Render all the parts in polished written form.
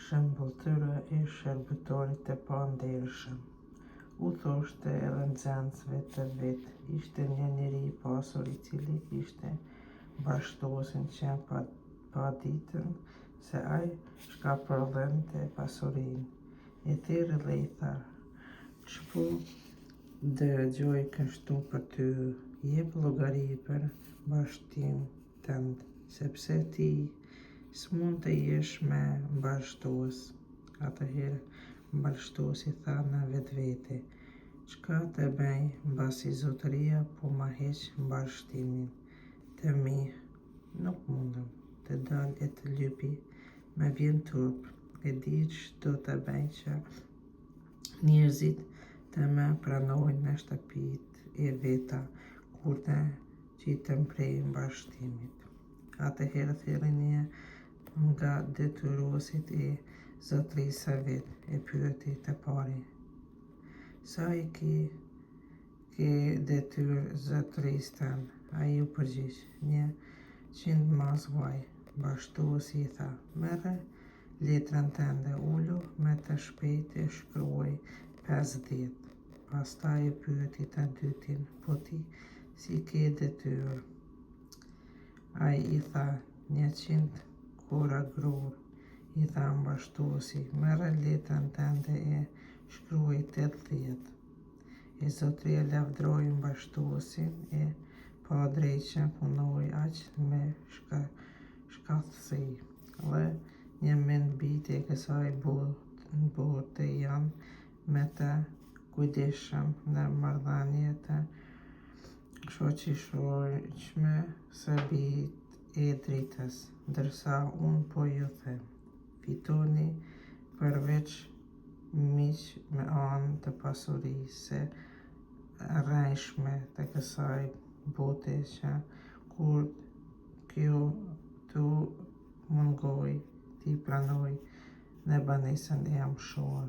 Shëmbëltyra e shërbëtorit të pandershëm. U thoshte edhe nxënësve të vet, ishte një njeri I pasur I cili kishte bashkëtosin që paditën se ai shkapërndente pasurinë. E thirrë dhe I tha: "Ç'po dëgjoj kështu për ty? Jep llogari për bashkëtimin tënd, sepse ti s'mund të jesh më bashkëtues." Atëherë bashkëtuesi tha në vetvete: "Çka të bëj, mbasi zotëria po ma heq bashkëtimin të mi, nuk mundem të dal e të lypi, më vjen turp, e di ç'do të bëj që njerëzit të më pranojnë në shtëpitë e veta kur të qitëm prej bashkëtimit." Atëherë thirrri një nga detyruesit e zotërisë së vet, e pyeti të pari: "Sa I ke detyrë zotërisë tënde?" Ai u përgjigj: 100 mas vaj." Bashkëtuesi I tha: "Merre letrën tënde, ulu me të shpejtë e shkruaj 50." Pastaj e pyeti të dytin: "Po ti si ke detyrë?" Ai I tha: 100 kura grur." I tha bashkëtuesi: "Merre letrën tënde e shkruaj 80." E zotëria lavdroi bashkëtuesin e padrejtë që punoi aq me shkatësi, dhe një mbi të kësaj bote janë me të kujdesshëm në marrëdhënie të shoqërueshme së bijit e dritës, ndërsa unë po ju them, fitoni përveç miq me anë të pasurisë së rrejshme të kësaj bote, që kur kjo t'u mungoj, t'i pranoj në banesën e mshuar.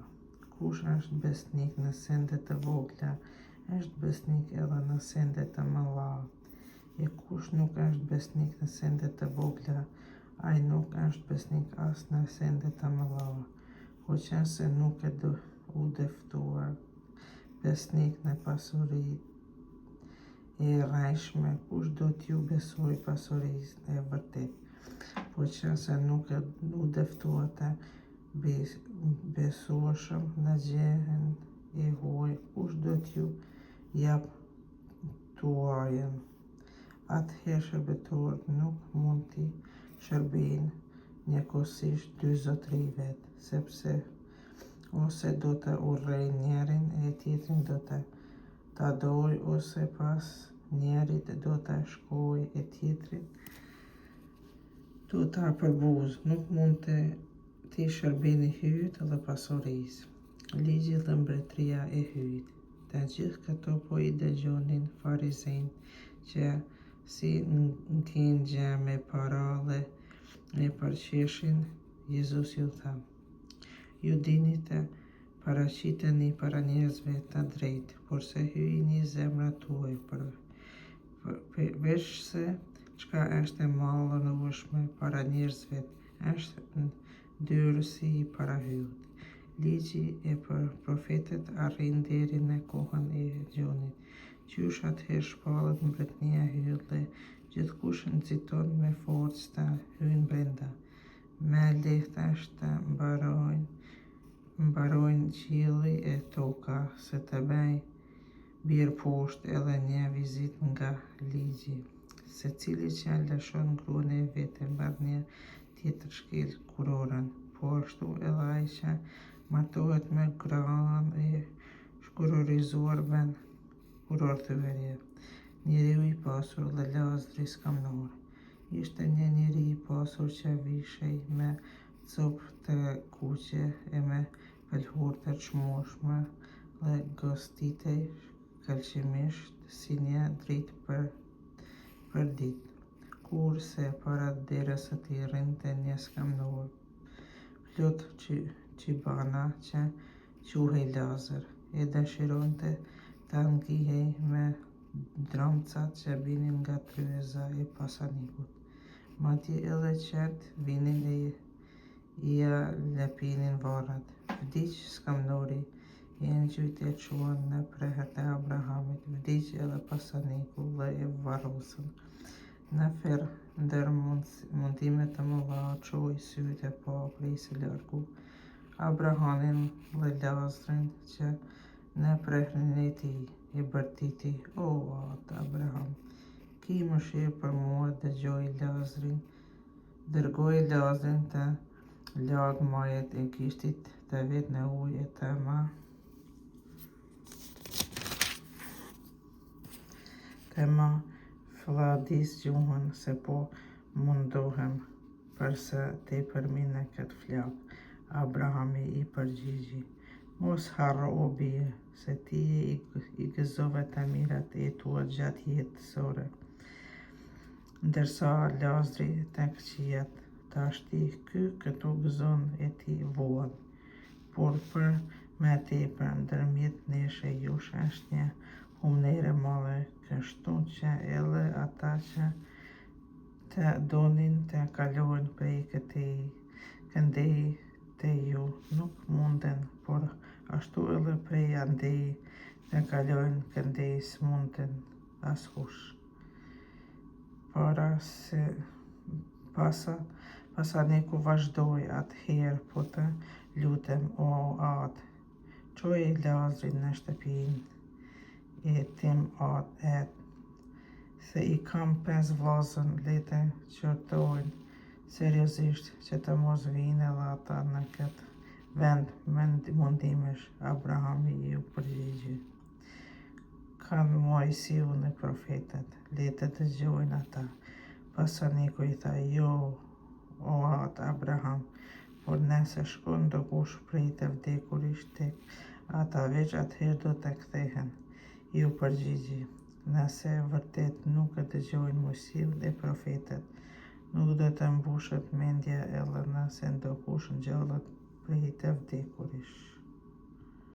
Kush është besnik në sende të vogla, është besnik edhe në sende të mëdha. E kush nuk është besnik në sende të vogla, ai nuk është besnik as në sende të mëdha. Po qëse nuk e u dëftuar besnik në pasurinë e rrejshme, kush do t'ju besoj pasurisë e vërtetë? Po qëse nuk e u dëftuar të besueshëm në gjën e huaj, kush do t'ju jap tuajën? Atëherë shërbëtorët nuk mund t'i shërbejnë njëkohësisht dy zotërive, sepse ose do të urrejnë njërin e tjetrin do ta dojë, ose pas njërit do të shkojë e tjetrin do ta përbuzë. Nuk mund t'i shërbeni hyjt dhe pasurisë. Ligji dhe mbretëria e hyjt. Të gjithë këto po I dëgjonin farizejt, që si n'kin gjë me para dhe e përqeshin. Jezusi u tha: "Ju dini të paraqiteni para njerëzve të drejtë, por se hyjini zemrat tuaj, përveçse çka është e malënueshme para njerëzve, është ndyrësi I parahyjt. Ligji e profetët arrin deri në kohën e Gjonit. Qysh atëherë shpallet mbretëria e hyjt dhe gjithkush nxiton me forcë të hyjë brenda. Me lehtë është të mbarojnë qielli e toka, se të bëj bir poshtë edhe një vizitë nga ligji. Secili që lëshon gruan e vet e merr një tjetër shkel kurorën, po ashtu edhe ai që martohet me graën e kurorizuar bën kurorthyerje. Njeriu I pasur dhe Lazari skamnor. Ishte një njeri I pasur që vishej me copë të kuqe e me pëlhurë të çmueshme dhe gostitej shkëlqimisht si një dritë për ditë, kurse para derës së tij rrinte një skamnor plot çibana që quhej Lazar, e dëshironte ta ngihej me dramcat që binin nga tryeza e pasanikut. Madje edhe qerat vinin e ia lepinin varrat. Vdiq skamnori i në gjytje quan në prehet e Abrahamit, vdiq edhe pasaniku dhe e varrosën. Në fer ndër mundimet të mëdha çoi sytë e pa prej së largu Abrahamin dhe Lazrin që në prehrin e tij i bërtiti: "O atë Abraham, ki mëshirë për mua, dërgoi Lazrin të lag majët e kishtit të vet në ujë e të ma fladis gjuhën se po mundohem përse tepërmi në këtë flak." Abrahami i përgjigji: "Mos harro o bie, se ti i gëzove të mirat e tua gjatë jetësore, ndërsa Lazri të këqijat. Tashti ky këtu gëzon e ti vuan, por për me tepër ndërmjet neshe jush është një humnere madhe, kështu që edhe ata që të donin të kalojnë prej këtij këndej te ju nuk munden, por ashtu edhe prej andej të kalojnë këndej s'munden askush." Pasaniku vazhdoi: "Atëherë po të lutem o atë, çoje Lazrin në shtëpinë e tim atë, se i kam 5 vllazën, le të qortojnë seriozisht që të mos vinë edhe ata në këtë vend mundimesh." Abrahami ju përgjigji: "Kanë Moisiu në profetët, le të dëgjojnë ata." Pasaniku i tha: "Jo, o atë Abraham, por nëse shkon ndokush prej të vdekurit tek ata, veç atëherë do të kthehen." Ju përgjigji: "Nëse vërtet nuk e dëgjojnë Moisiun e profetët, nuk do të mbushet mendja edhe nëse ndokush ngjallet prej të vdekurit."